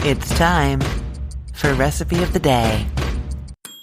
It's time for Recipe of the Day.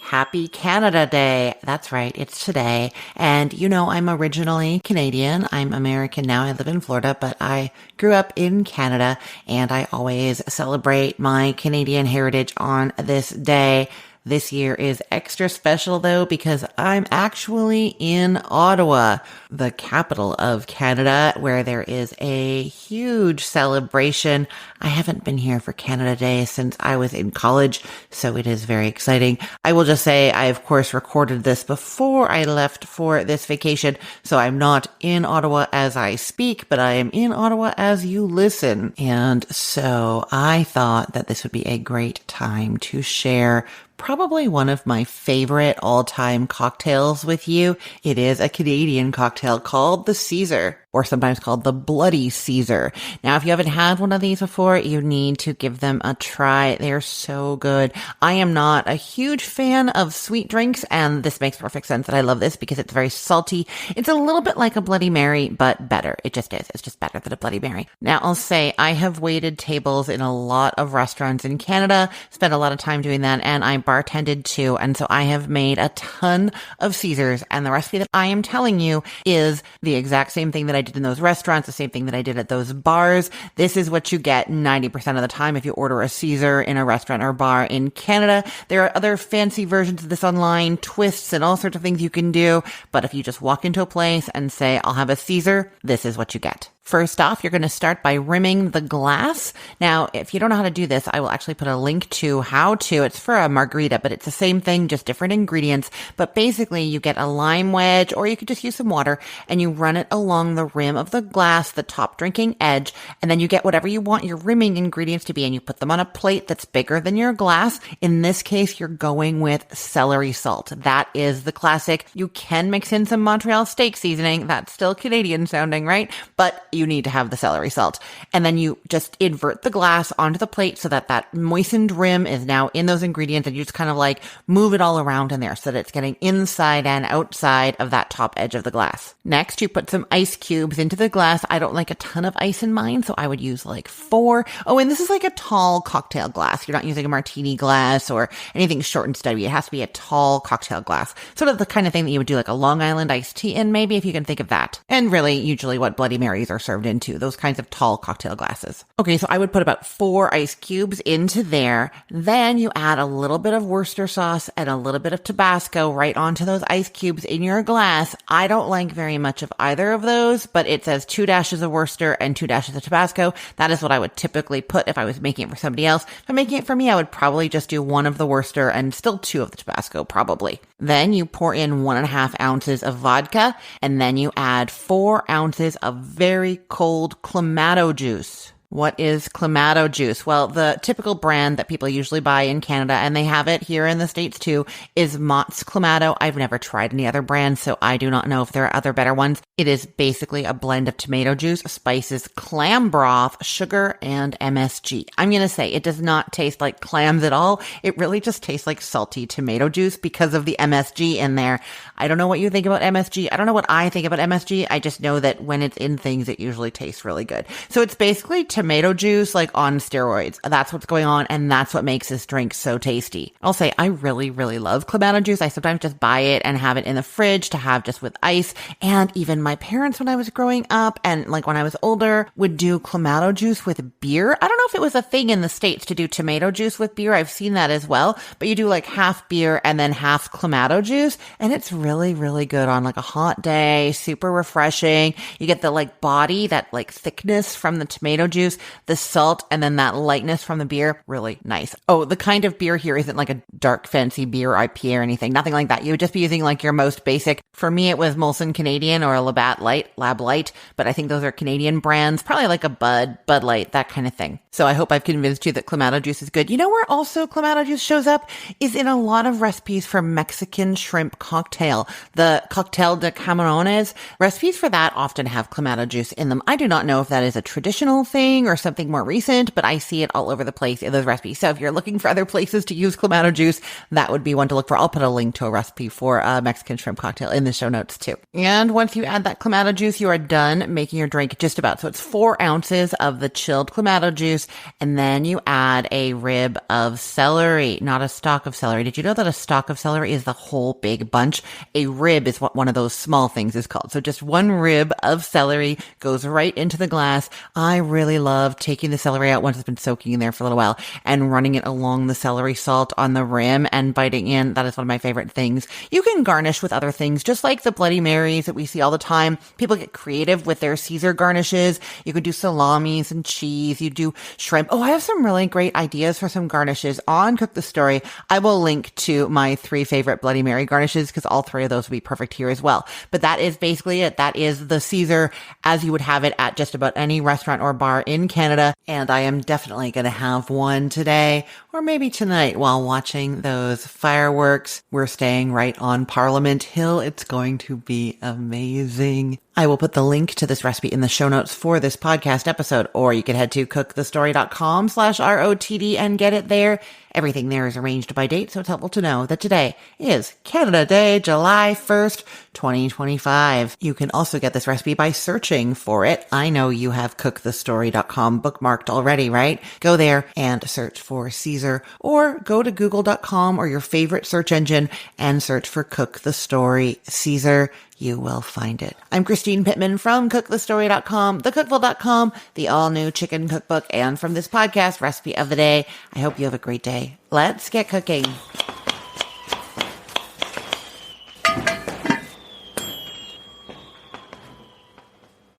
Happy Canada Day. That's right, it's today. And you know, I'm originally Canadian. I'm American now. I live in Florida, but I grew up in Canada, and I always celebrate my Canadian heritage on this day. This year is extra special though, because I'm actually in Ottawa, the capital of Canada, where there is a huge celebration. I haven't been here for Canada Day since I was in college, so it is very exciting. I will just say I, of course, recorded this before I left for this vacation, so I'm not in Ottawa as I speak, but I am in Ottawa as you listen. And so I thought that this would be a great time to share probably one of my favorite all-time cocktails with you. It is a Canadian cocktail called the Caesar, or sometimes called the Bloody Caesar. Now, if you haven't had one of these before, you need to give them a try. They're so good. I am not a huge fan of sweet drinks, and this makes perfect sense that I love this because it's very salty. It's a little bit like a Bloody Mary, but better. It just is. It's just better than a Bloody Mary. Now, I'll say I have waited tables in a lot of restaurants in Canada, spent a lot of time doing that, and I bartended too. And so I have made a ton of Caesars, and the recipe that I am telling you is the exact same thing that I did in those restaurants, the same thing that I did at those bars. This is what you get 90% of the time if you order a Caesar in a restaurant or bar in Canada. There are other fancy versions of this online, twists and all sorts of things you can do. But if you just walk into a place and say, I'll have a Caesar, this is what you get. First off, you're going to start by rimming the glass. Now, if you don't know how to do this, I will actually put a link to how to. It's for a margarita, but it's the same thing, just different ingredients. But basically, you get a lime wedge, or you could just use some water, and you run it along the rim of the glass, the top drinking edge, and then you get whatever you want your rimming ingredients to be, and you put them on a plate that's bigger than your glass. In this case, you're going with celery salt. That is the classic. You can mix in some Montreal steak seasoning. That's still Canadian sounding, right? But you need to have the celery salt. And then you just invert the glass onto the plate so that that moistened rim is now in those ingredients, and you just kind of like move it all around in there so that it's getting inside and outside of that top edge of the glass. Next, you put some ice cubes into the glass. I don't like a ton of ice in mine, so I would use like 4. Oh, and this is like a tall cocktail glass. You're not using a martini glass or anything short and stubby. It has to be a tall cocktail glass. Sort of the kind of thing that you would do like a Long Island iced tea in, maybe, if you can think of that. And really, usually what Bloody Marys are served into, those kinds of tall cocktail glasses. Okay, so I would put about 4 ice cubes into there. Then you add a little bit of Worcester sauce and a little bit of Tabasco right onto those ice cubes in your glass. I don't like very much of either of those, but it says 2 dashes of Worcester and 2 dashes of Tabasco. That is what I would typically put if I was making it for somebody else. If I'm making it for me, I would probably just do 1 of the Worcester and still 2 of the Tabasco, probably. Then you pour in 1.5 ounces of vodka, and then you add 4 ounces of very cold Clamato juice. What is Clamato juice? Well, the typical brand that people usually buy in Canada, and they have it here in the States too, is Mott's Clamato. I've never tried any other brand, so I do not know if there are other better ones. It is basically a blend of tomato juice, spices, clam broth, sugar, and MSG. I'm going to say it does not taste like clams at all. It really just tastes like salty tomato juice because of the MSG in there. I don't know what you think about MSG. I don't know what I think about MSG. I just know that when it's in things, it usually tastes really good. So it's basically tomato juice like on steroids. That's what's going on, and that's what makes this drink so tasty. I'll say I really, really love Clamato juice. I sometimes just buy it and have it in the fridge to have just with ice. And even my parents, when I was growing up and like when I was older, would do Clamato juice with beer. I don't know if it was a thing in the States to do tomato juice with beer. I've seen that as well, but you do like half beer and then half Clamato juice, and it's really, really good on like a hot day, super refreshing. You get the like body, that like thickness from the tomato juice, the salt, and then that lightness from the beer. Really nice. Oh, the kind of beer here isn't like a dark fancy beer IPA or anything. Nothing like that. You would just be using like your most basic. For me, it was Molson Canadian or a Labatt Light, Lab Light, but I think those are Canadian brands, probably like a Bud Light, that kind of thing. So I hope I've convinced you that Clamato juice is good. You know where also Clamato juice shows up is in a lot of recipes for Mexican shrimp cocktail. The Cocktail de Camarones, recipes for that often have Clamato juice in them. I do not know if that is a traditional thing thing or something more recent, but I see it all over the place in those recipes. So if you're looking for other places to use Clamato juice, that would be one to look for. I'll put a link to a recipe for a Mexican shrimp cocktail in the show notes too. And once you add that Clamato juice, you are done making your drink just about. So it's 4 ounces of the chilled Clamato juice, and then you add a rib of celery, not a stalk of celery. Did you know that a stalk of celery is the whole big bunch? A rib is what one of those small things is called. So just 1 rib of celery goes right into the glass. I really love taking the celery out once it's been soaking in there for a little while and running it along the celery salt on the rim and biting in. That is one of my favorite things. You can garnish with other things, just like the Bloody Marys that we see all the time. People get creative with their Caesar garnishes. You could do salamis and cheese. You do shrimp. Oh, I have some really great ideas for some garnishes on Cook the Story. I will link to my 3 favorite Bloody Mary garnishes because all 3 of those would be perfect here as well. But that is basically it. That is the Caesar as you would have it at just about any restaurant or bar in Canada. And I am definitely going to have one today or maybe tonight while watching those fireworks. We're staying right on Parliament Hill. It's going to be amazing. I will put the link to this recipe in the show notes for this podcast episode, or you can head to cookthestory.com/ROTD and get it there. Everything there is arranged by date, so it's helpful to know that today is Canada Day, July 1st, 2025. You can also get this recipe by searching for it. I know you have cookthestory.com bookmarked already, right? Go there and search for Caesar, or go to google.com or your favorite search engine and search for Cook the Story Caesar. You will find it. I'm Christine Pittman from cookthestory.com, thecookful.com, the all-new chicken cookbook, and from this podcast, Recipe of the Day. I hope you have a great day. Let's get cooking.